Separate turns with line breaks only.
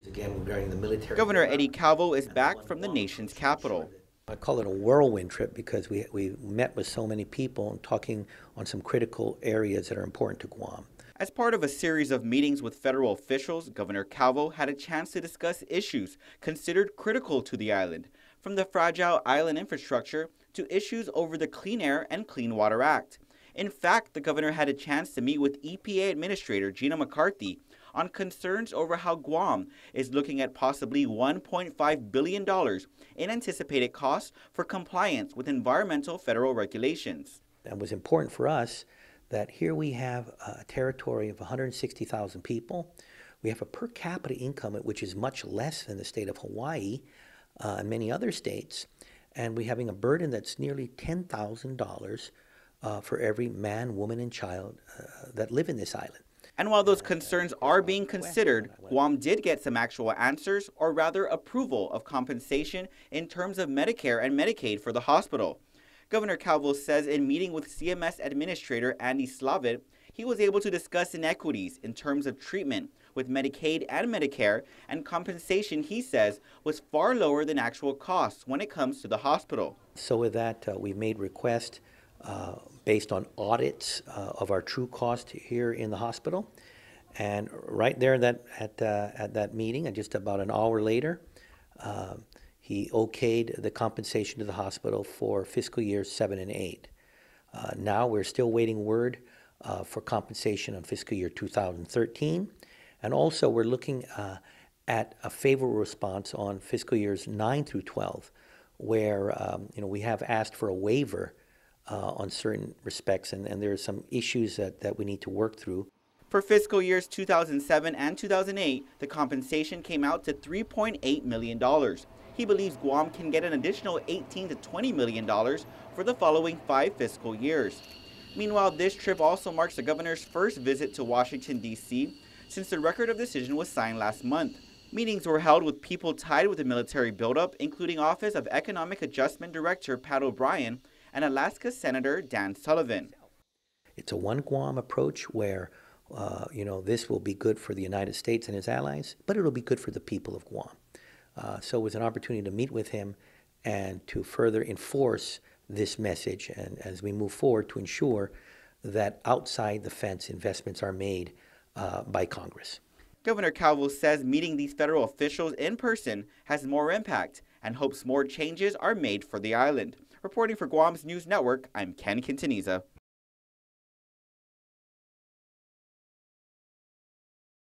Again, regarding the military.
Governor Eddie Calvo is back from the nation's capital.
I call it a whirlwind trip because we met with so many people and talking on some critical areas that are important to Guam.
As part of a series of meetings with federal officials, Governor Calvo had a chance to discuss issues considered critical to the island, from the fragile island infrastructure to issues over the Clean Air and Clean Water Act. In fact, the governor had a chance to meet with EPA Administrator Gina McCarthy on concerns over how Guam is looking at possibly $1.5 billion in anticipated costs for compliance with environmental federal regulations.
It was important for us that here we have a territory of 160,000 people. We have a per capita income which is much less than the state of Hawaii and many other states. And we're having a burden that's nearly $10,000 for every man, woman, and child that live in this island.
And while those concerns are being considered, Guam did get some actual answers, or rather approval of compensation in terms of Medicare and Medicaid for the hospital. Governor Calvo says in meeting with CMS Administrator Andy Slavitt, he was able to discuss inequities in terms of treatment with Medicaid and Medicare, and compensation, he says, was far lower than actual costs when it comes to the hospital.
So with that, we've made requests based on audits of our true cost here in the hospital. And right there at that meeting, and just about an hour later, he okayed the compensation to the hospital for fiscal years 7 and 8. Now we're still waiting word for compensation on fiscal year 2013. And also we're looking at a favorable response on fiscal years 9 through 12, where we have asked for a waiver on certain respects, and there are some issues that we need to work through.
For fiscal years 2007 and 2008, the compensation came out to $3.8 million. He believes Guam can get an additional $18 to $20 million for the following 5 fiscal years. Meanwhile, this trip also marks the governor's first visit to Washington, D.C. since the record of decision was signed last month. Meetings were held with people tied with the military buildup, including Office of Economic Adjustment Director Pat O'Brien and Alaska Senator Dan Sullivan.
It's a one Guam approach where, this will be good for the United States and its allies, but it'll be good for the people of Guam. So it was an opportunity to meet with him and to further enforce this message, and as we move forward to ensure that outside the fence investments are made by Congress.
Governor Calvo says meeting these federal officials in person has more impact and hopes more changes are made for the island. Reporting for Guam's News Network, I'm Ken Quintaniza.